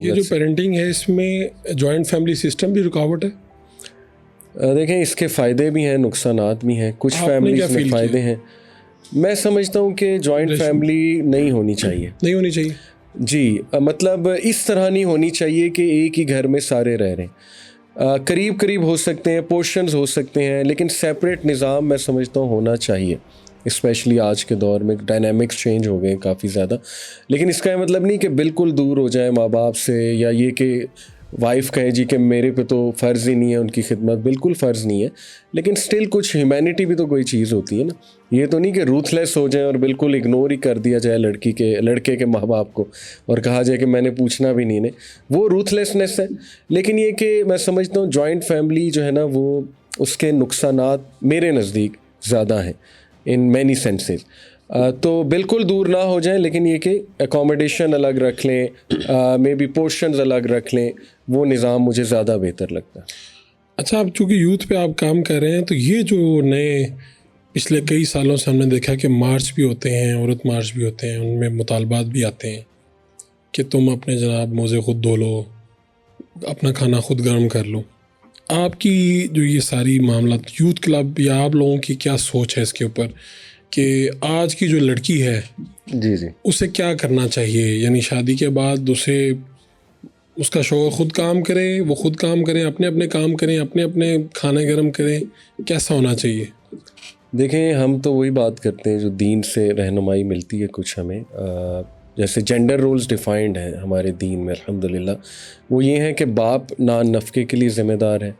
ये जो पेरेंटिंग है इसमें जॉइंट फैमिली सिस्टम भी रुकावट है। देखें, इसके फ़ायदे भी हैं, नुकसानात भी हैं। कुछ आपने क्या फैमिलीज में फील फ़ायदे हैं। मैं समझता हूँ कि जॉइंट फैमिली नहीं होनी चाहिए। नहीं होनी चाहिए जी, मतलब इस तरह नहीं होनी चाहिए कि एक ही घर में सारे रह रहे हैं। करीब करीब हो सकते हैं, पोर्शंस हो सकते हैं, लेकिन सेपरेट निज़ाम मैं समझता हूँ होना चाहिए। स्पेशली आज के दौर में डायनामिक्स चेंज हो गए काफ़ी ज़्यादा। लेकिन इसका मतलब नहीं कि बिल्कुल दूर हो जाए माँ बाप से, या ये कि वाइफ कहे जी कि मेरे पे तो फ़र्ज़ ही नहीं है उनकी खिदमत। बिल्कुल फ़र्ज़ नहीं है, लेकिन स्टिल कुछ ह्यूमैनिटी भी तो कोई चीज़ होती है ना। ये तो नहीं कि रूथलेस हो जाए और बिल्कुल इग्नोर ही कर दिया जाए लड़के के माँ बाप को, और कहा जाए कि मैंने पूछना भी नहीं ने। वो रूथलेसनेस है। लेकिन ये कि मैं समझता हूँ जॉइंट फैमिली जो है ना, वो उसके नुकसानात मेरे नज़दीक ज़्यादा हैं इन मैनी सेंसेस। तो बिल्कुल दूर ना हो जाए, लेकिन ये कि एकोमोडेशन अलग रख लें, मे बी पोर्शंस अलग रख लें, वो निज़ाम मुझे ज़्यादा बेहतर लगता है। अच्छा, आप चूँकि यूथ पे आप काम कर रहे हैं, तो ये जो नए पिछले कई सालों से हमने देखा कि मार्च भी होते हैं, औरत मार्च भी होते हैं, उनमें मुतालबात भी आते हैं कि तुम अपने जनाब मोज़े खुद धो लो, अपना खाना खुद गर्म कर लो। आपकी जो ये सारी मामला यूथ क्लब या आप लोगों की क्या सोच है इसके ऊपर कि आज की जो लड़की है जी जी, उसे क्या करना चाहिए? यानी शादी के बाद उसे उसका शौहर खुद काम करे, वो खुद काम करें, अपने अपने काम करें, अपने अपने खाने गर्म करें, कैसा होना चाहिए? देखें, हम तो वही बात करते हैं जो दीन से रहनुमाई मिलती है कुछ हमें। जैसे जेंडर रोल्स डिफाइंड हैं हमारे दीन में अल्हम्दुलिल्लाह। वो ये हैं कि बाप नान नफ़के के लिए ज़िम्मेदार है,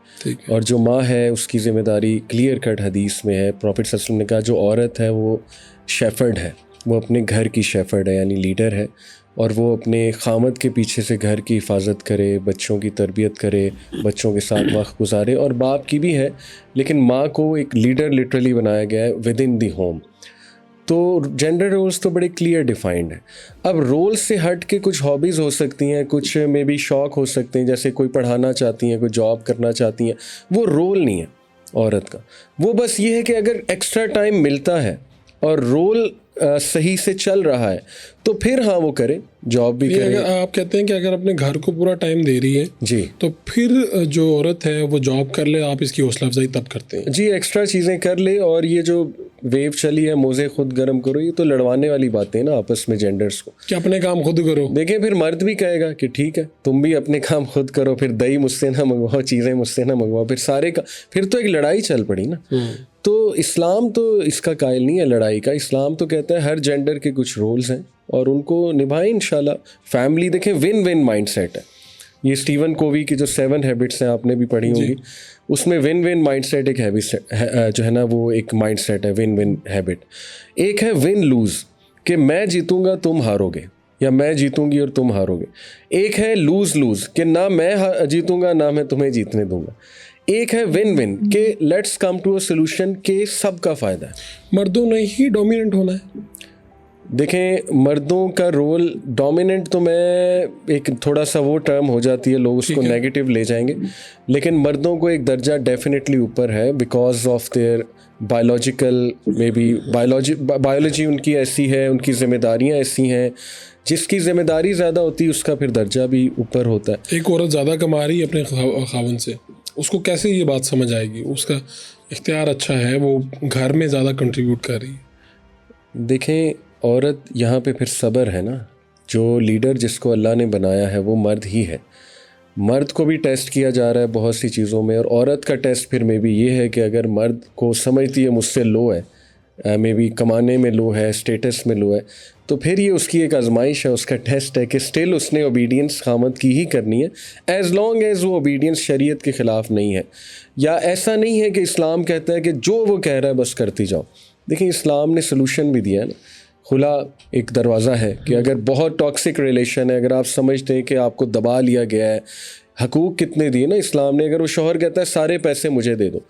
और जो माँ है उसकी ज़िम्मेदारी क्लियर कट हदीस में है। प्रॉफिट सल्लल्लाहु अलैहि वसल्लम ने कहा जो औरत है वो शेफर्ड है, वो अपने घर की शेफर्ड है, यानी लीडर है, और वो अपने खामद के पीछे से घर की हिफाजत करे, बच्चों की तरबियत करे, बच्चों के साथ वक्त गुजारे। और बाप की भी है, लेकिन माँ को एक लीडर लिटरली बनाया गया है विद इन दी होम। तो जेंडर रोल्स तो बड़े क्लियर डिफाइंड हैं। अब रोल्स से हट के कुछ हॉबीज़ हो सकती हैं, कुछ मे बी शौक़ हो सकते हैं, जैसे कोई पढ़ाना चाहती हैं, कोई जॉब करना चाहती हैं। वो रोल नहीं है औरत का। वो बस ये है कि अगर एक्स्ट्रा टाइम मिलता है और रोल सही से चल रहा है तो फिर हाँ वो करे, जॉब भी करे। अगर आप कहते हैं कि अगर अपने घर को पूरा टाइम दे रही है जी, तो फिर जो औरत है वो जॉब कर ले, आप इसकी हौसला अफजाई तब करते हैं? जी, एक्स्ट्रा चीज़ें कर ले। और ये जो वेव चली है मोज़े खुद गर्म करो, ये तो लड़वाने वाली बातें ना आपस में जेंडर्स को, कि अपने काम खुद करो। देखें फिर मर्द भी कहेगा कि ठीक है तुम भी अपने काम खुद करो, फिर दही मुझसे ना मंगवाओ, चीज़ें मुझसे ना मंगवाओ, फिर सारे का फिर तो एक लड़ाई चल पड़ी ना। तो इस्लाम तो इसका कायल नहीं है लड़ाई का। इस्लाम तो कहता है हर जेंडर के कुछ रोल्स हैं और उनको निभाएं इंशाल्लाह। फैमिली देखें विन विन माइंडसेट है। ये स्टीवन कोवी की जो 7 हैबिट्स हैं आपने भी पढ़ी होंगी, उसमें विन विन माइंडसेट एक हैबिट जो है ना, वो एक माइंडसेट है विन विन हैबिट। एक है विन लूज़, कि मैं जीतूंगा तुम हारोगे, या मैं जीतूंगी और तुम हारोगे। एक है लूज़ लूज़, कि ना मैं जीतूंगा ना मैं तुम्हें जीतने दूंगा। एक है विन विन, कि let's come to a solution के सबका फ़ायदा है। मर्दों ने ही डोमिनेंट होना है। देखें, मर्दों का रोल डोमिनेंट तो मैं एक थोड़ा सा वो टर्म हो जाती है, लोग उसको नेगेटिव ले जाएंगे, लेकिन मर्दों को एक दर्जा डेफिनेटली ऊपर है because of their biological may be biology उनकी ऐसी है, उनकी जिम्मेदारियां ऐसी हैं। जिसकी जिम्मेदारी ज़्यादा होती है उसका फिर दर्जा भी ऊपर होता है। एक औरत ज़्यादा कमा रही है अपने खावन से, उसको कैसे ये बात समझ आएगी? उसका इख्तियार अच्छा है, वो घर में ज़्यादा कंट्रीब्यूट कर रही है। देखें, औरत यहाँ पे फिर सब्र है ना। जो लीडर जिसको अल्लाह ने बनाया है वो मर्द ही है। मर्द को भी टेस्ट किया जा रहा है बहुत सी चीज़ों में, और औरत का टेस्ट फिर मे बी ये है कि अगर मर्द को समझती है मुझसे लो है, मे बी कमाने में लो है, स्टेटस में लो है, तो फिर ये उसकी एक आजमाइश है, उसका टेस्ट है कि स्टिल उसने ओबीडियंस खामद की ही करनी है, एज़ लॉन्ग एज़ वो ओबीडियंस शरीयत के ख़िलाफ़ नहीं है। या ऐसा नहीं है कि इस्लाम कहता है कि जो वो कह रहा है बस करती जाओ। देखिए, इस्लाम ने सलूशन भी दिया है ना, खुला एक दरवाज़ा है कि अगर बहुत टॉक्सिक रिलेशन है, अगर आप समझते हैं कि आपको दबा लिया गया है, हकूक़ कितने दिए ना इस्लाम ने। अगर वो शौहर कहता है सारे पैसे मुझे दे दो,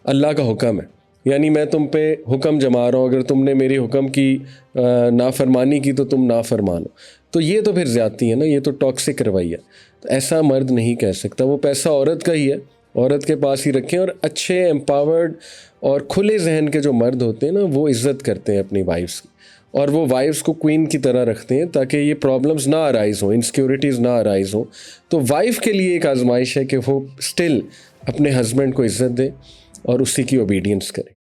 अल्लाह का हुक्म है, यानी मैं तुम पे हुक्म जमा रहा हूँ, अगर तुमने मेरी हुक्म की नाफरमानी की तो तुम नाफरमान हो, तो ये तो फिर ज़्यादती है ना, ये तो टॉक्सिक रवैया। तो ऐसा मर्द नहीं कह सकता। वो पैसा औरत का ही है, औरत के पास ही रखें। और अच्छे एम्पावर्ड और खुले जहन के जो मर्द होते हैं ना, वो इज़्ज़त करते हैं अपनी वाइफ्स की, और वो वाइफ्स को क्वीन की तरह रखते हैं ताकि ये प्रॉब्लम्स ना अराइज हो, इनसिक्योरिटीज़ ना अराइज हो। तो वाइफ के लिए एक आजमाइश है कि वो स्टिल अपने हस्बैंड को इज्जत दे और उसी की ओबीडियंस करे।